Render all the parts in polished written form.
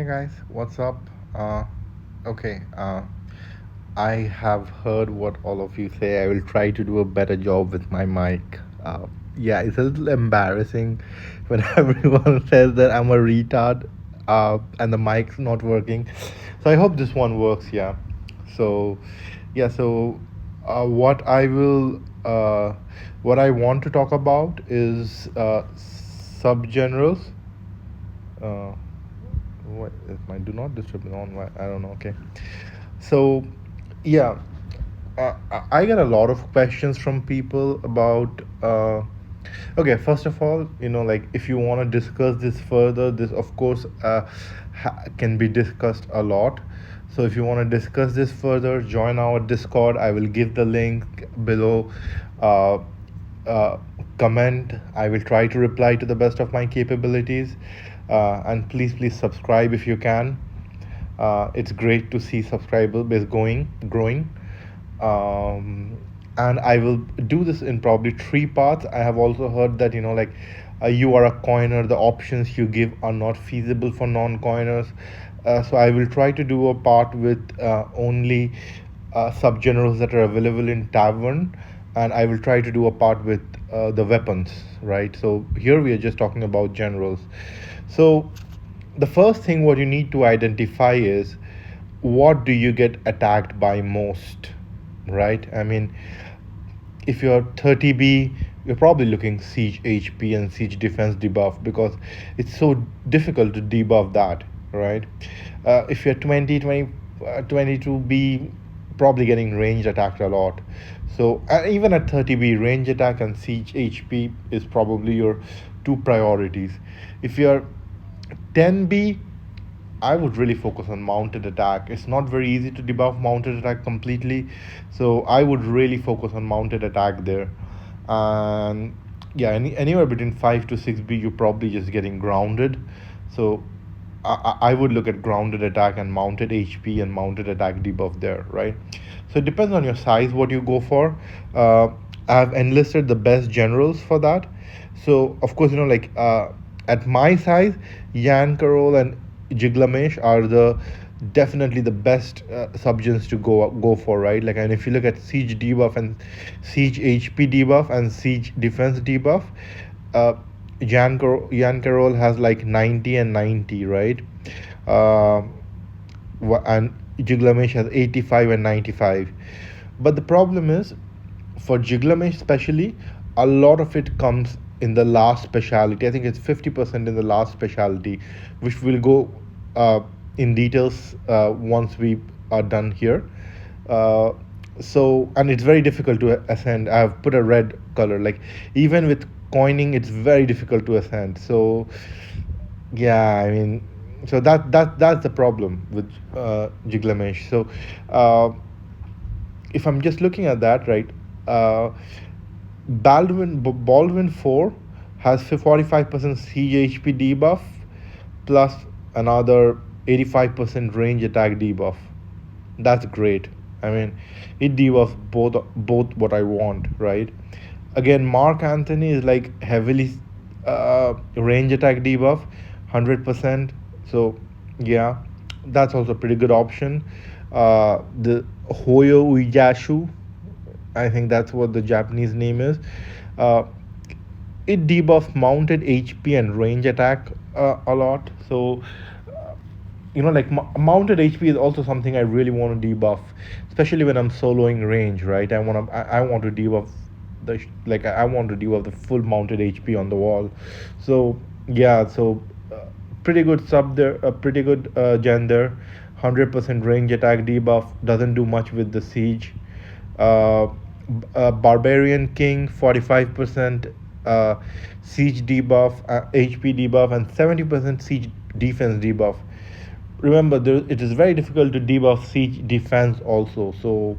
Hey guys, what's up? Uh, okay, I have heard what all of you say. I will try to do a better job with my mic. Yeah, it's a little embarrassing when everyone says that I'm a retard and the mic's not working. So I hope this one works, yeah. So, yeah, so what I want to talk about is subgenres. Uh, what is my do not disturb on? Why I don't know. Okay, so yeah, I get a lot of questions from people about. Okay, first of all, like if you want to discuss this further, this of course can be discussed a lot. So if you want to discuss this further, join our Discord. I will give the link below. Uh, uh, Comment. I will try to reply to the best of my capabilities. And please subscribe if you can. It's great to see subscriber base growing. And I will do this in probably three parts. I have also heard that like you are a coiner, the options you give are not feasible for non-coiners. So I will try to do a part with only subgenres that are available in Tavern, and I will try to do a part with the weapons, right? So here we are just talking about generals. So the first thing what you need to identify is what do you get attacked by most, right? I mean, if you're 30B, you're probably looking siege HP and siege defense debuff because it's so difficult to debuff that, right? If you're 22B, probably getting ranged attacked a lot. So even at 30B, range attack and siege HP is probably your two priorities. If you're 10B, I would really focus on mounted attack. It's not very easy to debuff mounted attack completely, so I would really focus on mounted attack there. And yeah, anywhere between 5 to 6B, you're probably just getting grounded. So I would look at grounded attack and mounted HP and mounted attack debuff there, right? So it depends on your size what you go for. I've enlisted the best generals for that. So of course, like at my size, Yan Carol and Jiglamesh are the definitely the best subgens to go for, right? Like, and if you look at siege debuff and siege HP debuff and siege defense debuff, uh, Jan Carroll has like 90 and 90, right? Uh, and Jiglamesh has 85 and 95. But the problem is, for Jiglamesh especially, a lot of it comes in the last specialty. I think it's 50% in the last specialty, which will go in details once we are done here. Uh, and it's very difficult to ascend. I have put a red color. Like even with coining, it's very difficult to ascend. So yeah, I mean, so that's the problem with Jiglamesh. So if I'm just looking at that, right, Baldwin 4 has 45% siege HP debuff plus another 85% range attack debuff. That's great. I mean, it debuffs both what I want, right? Again, Mark Anthony is like heavily range attack debuff, 100%. So yeah, that's also a pretty good option. The Hoyo Uijashu, I think that's what the Japanese name is. It debuffs mounted HP and range attack a lot. So like mounted HP is also something I really want to debuff, especially when I'm soloing range, right? I want to debuff I want to debuff the full mounted HP on the wall. So yeah, so pretty good sub there, a pretty good gen there. 100% range attack debuff, doesn't do much with the siege. uh, Barbarian King, 45% siege debuff, HP debuff, and 70% siege defense debuff. Remember, it is very difficult to debuff siege defense also. So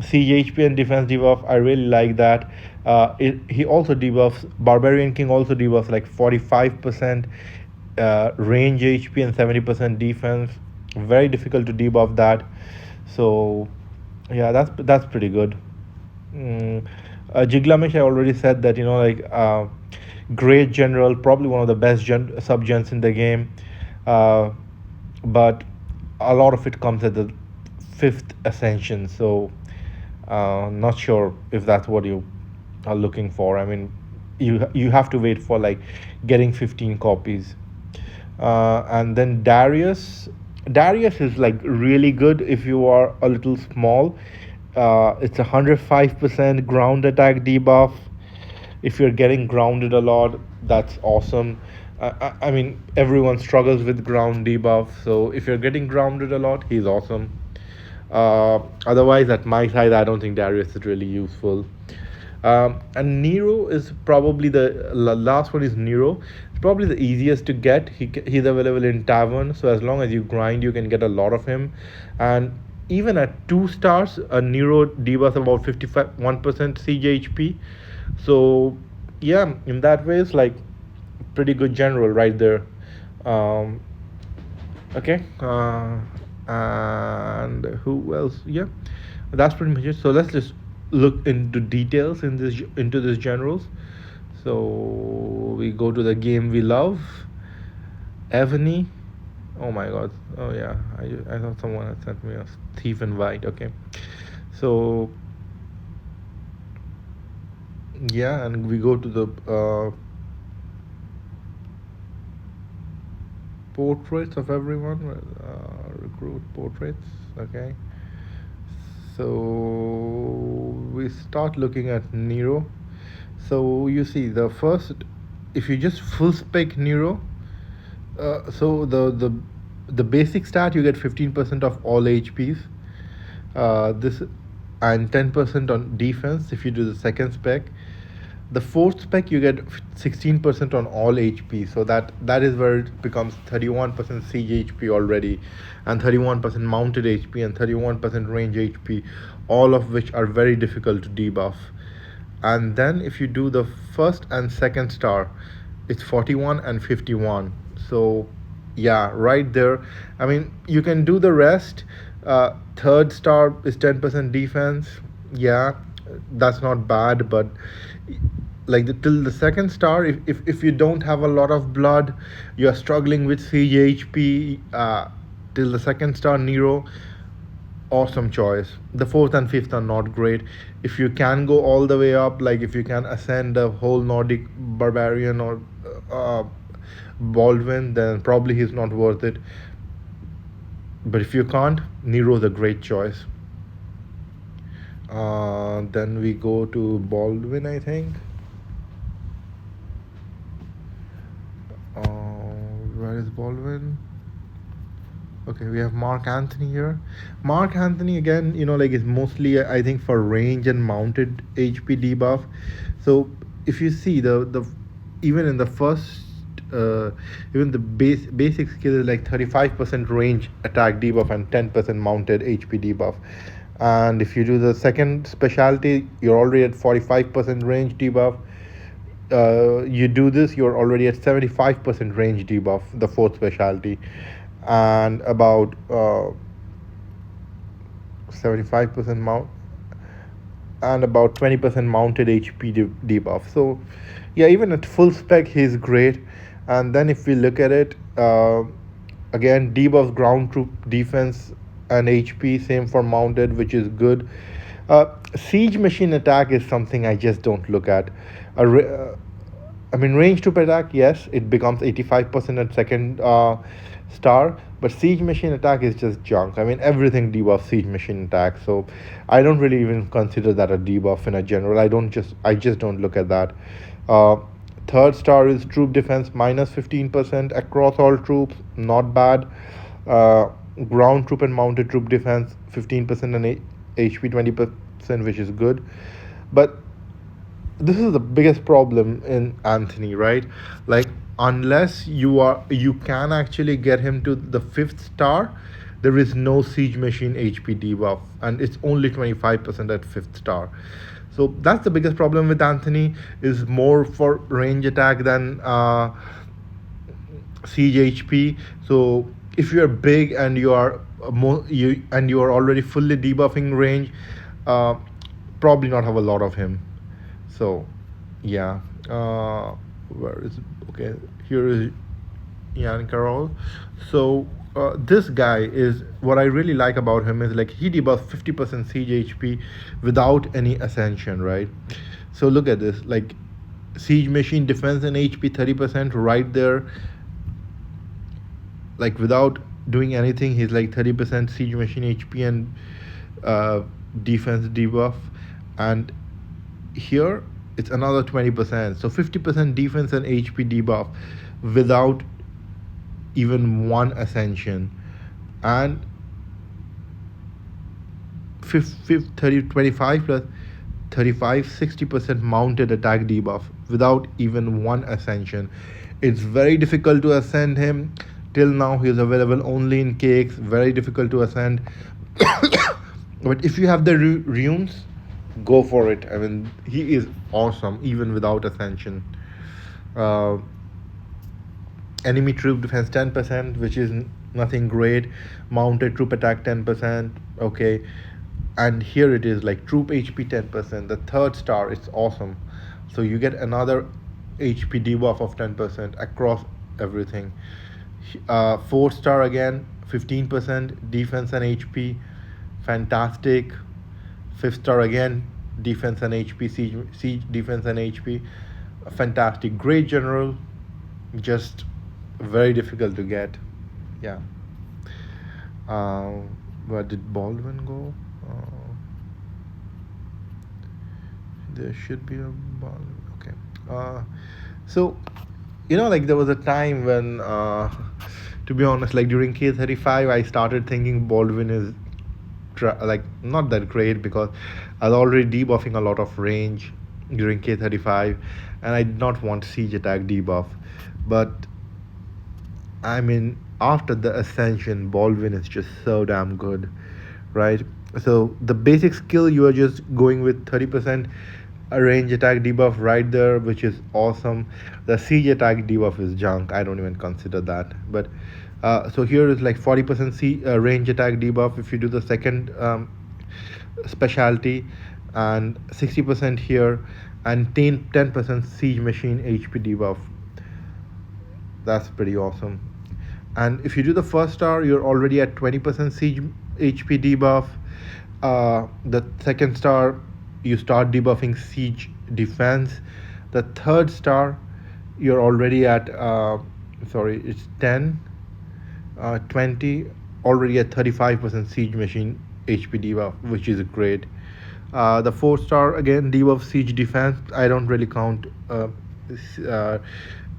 siege HP and defense debuff, I really like that. He also debuffs, Barbarian King also debuffs like 45% range HP and 70% defense. Very difficult to debuff that. So yeah, that's pretty good. Jiglamesh, I already said that, great general, probably one of the best subgens in the game. uh, but a lot of it comes at the fifth ascension. So not sure if that's what you are looking for. I mean, you have to wait for like getting 15 copies. And then Darius is like really good if you are a little small. It's 105% ground attack debuff. If you're getting grounded a lot, that's awesome. I mean, everyone struggles with ground debuff, so if you're getting grounded a lot, he's awesome. Otherwise, at my side, I don't think Darius is really useful. And Nero is probably the last one is Nero. It's probably the easiest to get. He's available in Tavern, so as long as you grind, you can get a lot of him. And even at 2 stars, a Nero debuffs about 51% CJHP. So yeah, in that way, it's like pretty good general right there. Um, okay, and who else? Yeah, that's pretty much it. So let's just look into details into this generals. So we go to the game we love, Evony. Oh my god. Oh yeah, I thought someone had sent me a thief invite. Okay, so yeah, and we go to the portraits of everyone. Recruit portraits. Okay, so we start looking at Nero. So you see the first, if you just full spec Nero, so the basic stat you get 15% of all HPs. This and 10% on defense if you do the second spec. The fourth spec you get 16% on all HP, so that is where it becomes 31% siege HP already, and 31% mounted HP and 31% range HP, all of which are very difficult to debuff. And then if you do the first and second star, it's 41 and 51. So yeah, right there. I mean, you can do the rest. Third star is 10% defense. Yeah, that's not bad, but like till the second star, if you don't have a lot of blood, you're struggling with siege HP, till the second star Nero, awesome choice. The fourth and fifth are not great. If you can go all the way up, like if you can ascend the whole Nordic Barbarian or Baldwin, then probably he's not worth it. But if you can't, Nero's a great choice. Then we go to Baldwin, I think. Where is Baldwin? Okay, we have Mark Anthony here. Mark Anthony again, like is mostly I think for range and mounted HP debuff. So if you see the even in the first even the basic skill is like 35% range attack debuff and 10% mounted HP debuff. And if you do the second specialty, you're already at 45% range debuff. You do this, you're already at 75% range debuff, the fourth specialty, and about 75% mount, and about 20% mounted HP debuff. So yeah, even at full spec he's great. And then if we look at it, again debuffs ground troop defense and HP, same for mounted, which is good. Siege machine attack is something I just don't look at. I mean, range troop attack, yes, it becomes 85% at second star, but siege machine attack is just junk. I mean, everything debuffs siege machine attack, so I don't really even consider that a debuff in a general. I just don't look at that. Third star is troop defense minus 15% across all troops, not bad. Ground troop and mounted troop defense 15% and HP 20%, which is good. But this is the biggest problem in Anthony, right? Like, unless you can actually get him to the fifth star, there is no siege machine HP debuff, and it's only 25% at fifth star. So that's the biggest problem with Anthony, is more for range attack than siege HP. So if you're big and you are already fully debuffing range, probably not have a lot of him. So yeah, where is it? Okay, here is Jan Carroll. So this guy is what I really like about him is like he debuffs 50% siege HP without any ascension, right? So look at this, like siege machine defense and HP 30% right there, like without doing anything. He's like 30% siege machine HP and defense debuff, and here it's another 20%, so 50% defense and HP debuff without even one ascension, and 30 25 plus 35 60% mounted attack debuff without even one ascension. It's very difficult to ascend him. Till now he is available only in cakes, very difficult to ascend. But if you have the runes, go for it. I mean, he is awesome even without ascension. uh, Enemy troop defense 10%, which is nothing great. Mounted troop attack 10%. Okay, and here it is like troop HP 10%. The third star, it's awesome. So you get another HP debuff of 10% across everything. Fourth star again, 15% defense and HP, fantastic. Fifth star again, defense and HP, siege defense and HP, fantastic. Great general, just very difficult to get. Yeah. Where did Baldwin go? There should be a Baldwin. Okay. So, like there was a time when, to be honest, like during K35, I started thinking Baldwin is like not that great because I was already debuffing a lot of range during K35, and I did not want siege attack debuff. But I mean, after the ascension, Baldwin is just so damn good, right? So the basic skill, you are just going with 30% a range attack debuff right there, which is awesome. The siege attack debuff is junk. I don't even consider that. But so here is like 40% range attack debuff if you do the second specialty, and 60% here, and 10% siege machine HP debuff. That's pretty awesome. And if you do the first star, you're already at 20% siege HP debuff. The second star, you start debuffing siege defense. The third star, you're already at it's 10 20, already at 35% siege machine HP debuff, which is great. The fourth star again, debuff siege defense. I don't really count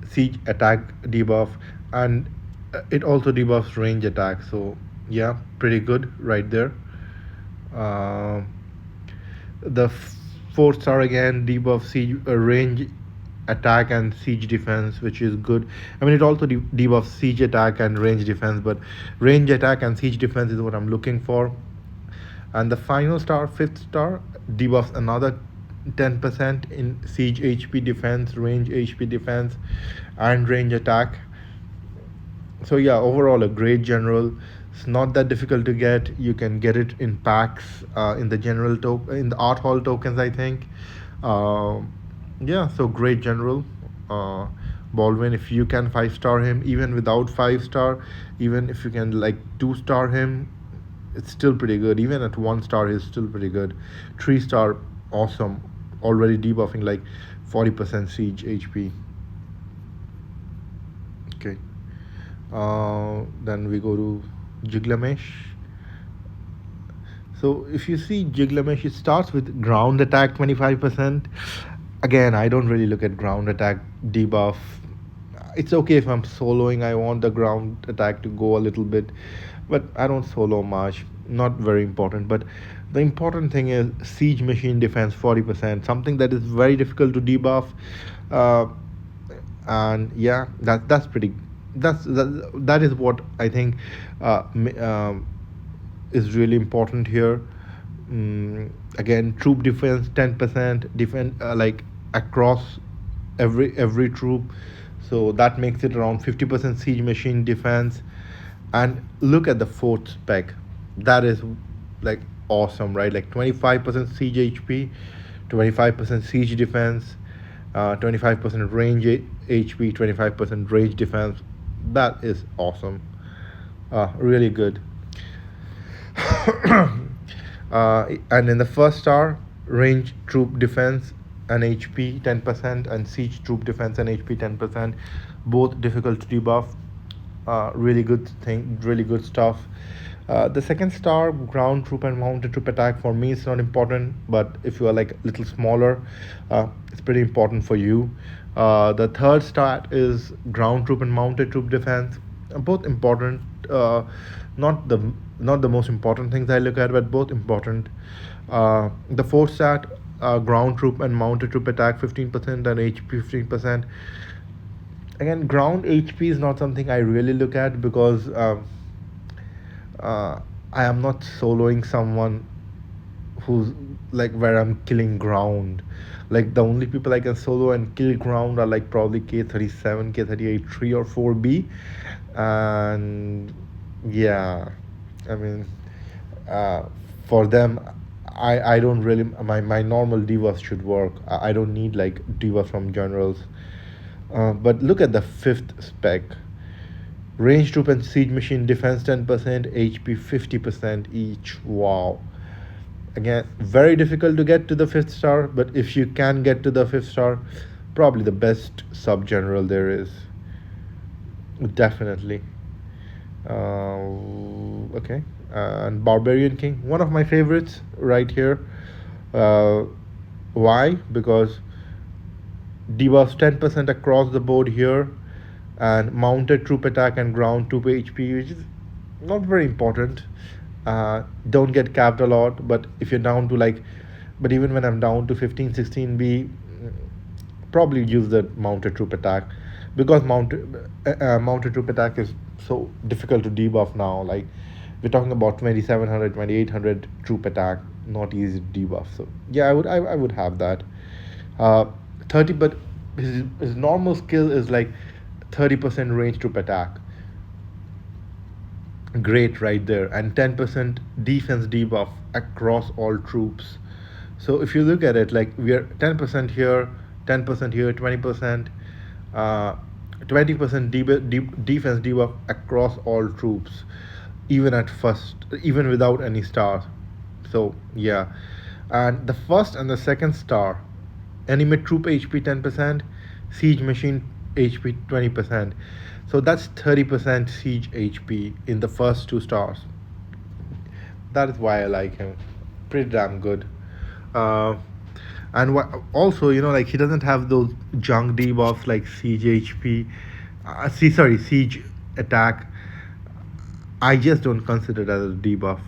siege attack debuff, and it also debuffs range attack. So yeah, pretty good right there. The fourth star again, debuff siege range attack and siege defense, which is good. I mean, it also debuffs siege attack and range defense, but range attack and siege defense is what I'm looking for. And the final star, fifth star, debuffs another 10% in siege HP defense, range HP defense, and range attack. So yeah, overall a great general. It's not that difficult to get. You can get it in packs, in the general in the art hall tokens, I think. Yeah, so great general. Baldwin, if you can 5-star him, even without 5-star, even if you can like 2-star him, it's still pretty good. Even at 1-star, he's still pretty good. 3-star, awesome. Already debuffing like 40% siege HP. Okay. Then we go to Jiglamesh. So if you see Jiglamesh, it starts with ground attack 25%. Again, I don't really look at ground attack debuff. It's okay if I'm soloing, I want the ground attack to go a little bit, but I don't solo much. Not very important. But the important thing is siege machine defense 40%, something that is very difficult to debuff. And yeah, that's pretty. That is what I think is really important here. Again, troop defense 10%, defense like across every troop, so that makes it around 50% siege machine defense. And look at the fourth spec, that is like awesome, right? Like 25% siege HP, 25% siege defense, 25% range HP, 25% range defense. That is awesome. Really good. And in the first star, range troop defense and HP 10%, and siege troop defense and HP 10%, both difficult to debuff. Really good thing, really good stuff. The second star, ground troop and mounted troop attack, for me it's not important, but if you are like a little smaller, it's pretty important for you. The third stat is ground troop and mounted troop defense, both important. Not the not the most important things I look at, but both important. The fourth stat, ground troop and mounted troop attack 15% and HP 15%. Again, ground HP is not something I really look at because I am not soloing someone who's like where I'm killing ground. Like the only people I can solo and kill ground are like probably K37, K38, 3 or 4B, and yeah, I mean, uh, for them, I don't really my normal divas should work. I don't need like divas from generals. But look at the fifth spec. Range troop and siege machine defense 10%, HP 50% each. Wow. Again, very difficult to get to the fifth star, but if you can get to the fifth star, probably the best sub general there is. Definitely. Okay. And Barbarian King, one of my favorites right here. Uh, why? Because debuffs 10% across the board here, and mounted troop attack and ground troop HP, which is not very important. Don't get capped a lot, but if you're down to like, but even when I'm down to 15, 16B, probably use the mounted troop attack, because mounted troop attack is so difficult to debuff now. Like we're talking about 2700, 2800 troop attack, not easy to debuff. So yeah, I would have that. 30, but his normal skill is like 30% range troop attack. Great right there, and 10% defense debuff across all troops. So if you look at it, like we are 10% here, 10% here, 20%, 20% defense debuff across all troops, even at first, even without any stars. So yeah, and the first and the second star, enemy troop HP 10%, siege machine HP 20%. So that's 30% siege HP in the first two stars. That is why I like him. Pretty damn good. Uh, and also, you know, like he doesn't have those junk debuffs like siege HP. Siege attack. I just don't consider it as a debuff.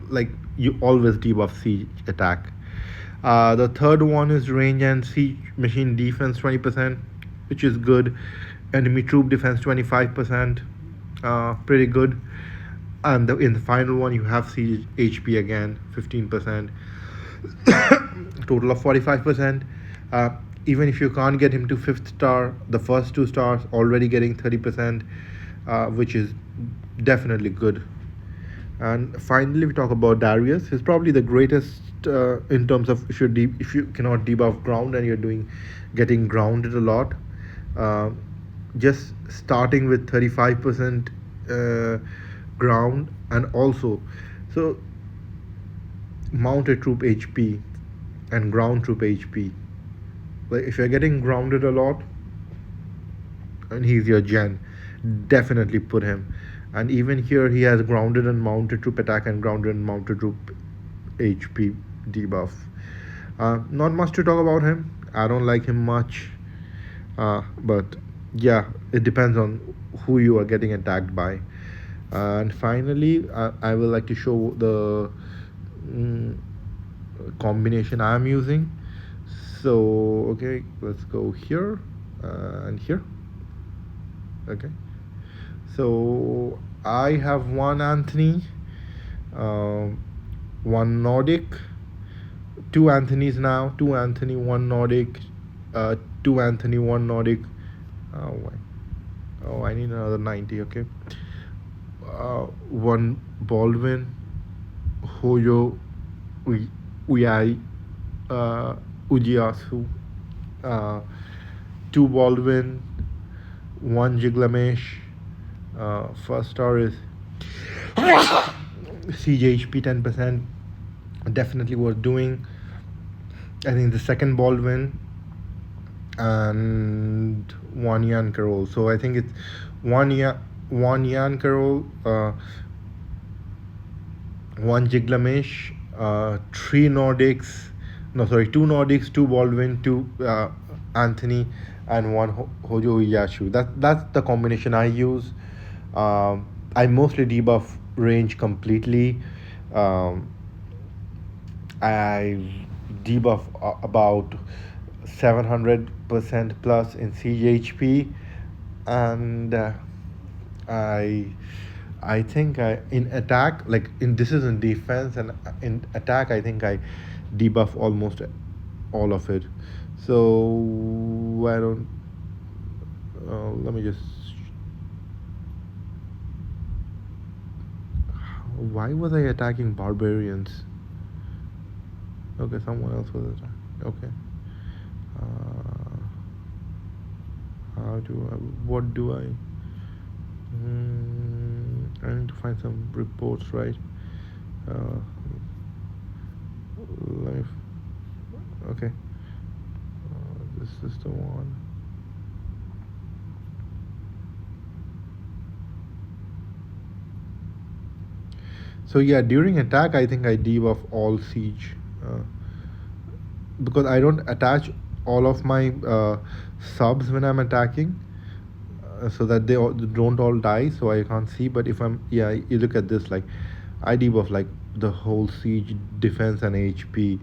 Like you always debuff siege attack. The third one is range and siege machine defense 20%, which is good. Enemy troop defense 25%, pretty good. And in the final one, you have siege HP again 15%, total of 45%. Even if you can't get him to fifth star, the first two stars already getting 30%, which is definitely good. And finally, we talk about Darius. He's probably the greatest in terms of if you cannot debuff ground and you're getting grounded a lot. Just starting with 35% ground, and also so mounted troop HP and ground troop HP. Like if you're getting grounded a lot and he's your gen, definitely put him. And even here he has grounded and mounted troop attack and grounded and mounted troop HP debuff. Not much to talk about him. I don't like him much, but yeah, it depends on who you are getting attacked by. And finally, I will like to show the combination I'm using. So okay, let's go here and here. Okay, so I have one Anthony, one Nordic, two Anthonys now, two Anthony, one Nordic, two Anthony, one Nordic. Oh, I need another 90. Okay, one Baldwin, Hoyo, Uyai, Ujiasu, two Baldwin, one Jiglamesh, First star is siege HP 10%, definitely worth doing. I think the second Baldwin and one Yan Carroll. So I think it's one Yan Carroll, one Jiglamesh, three Nordics, no sorry, two Nordics, two Baldwin, two Anthony, and one Hojo Iyashu. That's the combination I use. I mostly debuff range completely. I debuff about 700% plus in siege HP, and I think in attack, like in this is in defense, and in attack I think I debuff almost all of it. So I don't. Let me just. Why was I attacking barbarians? Okay, someone else was attacking. Okay. How do I? What do I? I need to find some reports, right? Let me. Okay. This is the one. So yeah, during attack, I think I debuff all siege, because I don't attach all of my subs when I'm attacking, so that they don't all die. So I can't see. But if I'm, yeah, you look at this, like I debuff like the whole siege, defense, and HP.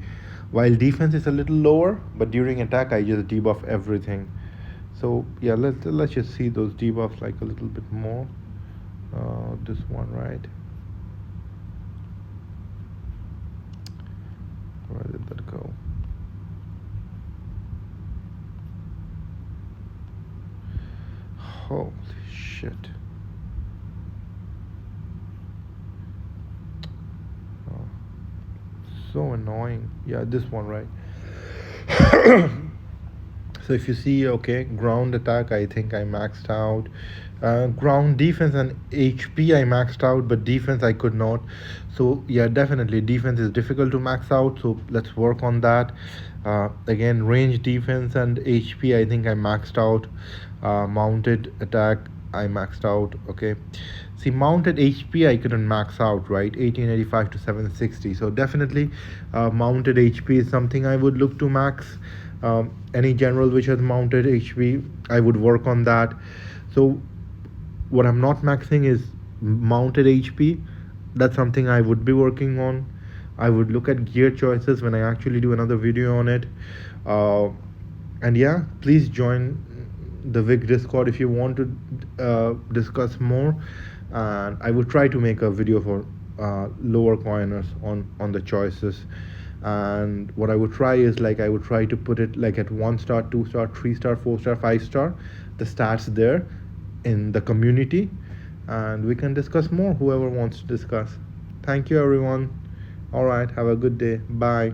While defense is a little lower, but during attack I just debuff everything. So yeah, let's just see those debuffs like a little bit more. This one, right? Where did that go? Holy shit. Oh, so annoying. Yeah, this one, right? So if you see, okay, ground attack, I think I maxed out. Ground defense and HP I maxed out, but defense I could not. So yeah, definitely defense is difficult to max out, so let's work on that. Again, range defense and HP I think I maxed out. Mounted attack I maxed out. Okay, see, mounted HP I couldn't max out, right? 1885 to 760. So definitely mounted HP is something I would look to max. Any general which has mounted HP, I would work on that. So what I'm not maxing is mounted HP. That's something I would be working on. I would look at gear choices when I actually do another video on it. And yeah, please join the VIG Discord if you want to discuss more. And I would try to make a video for lower coiners on the choices. And what I would try is, like, I would try to put it like at 1 star, 2 star, 3 star, 4 star, 5 star, the stats there in the community, and we can discuss more, whoever wants to discuss. Thank you everyone. All right, have a good day. Bye.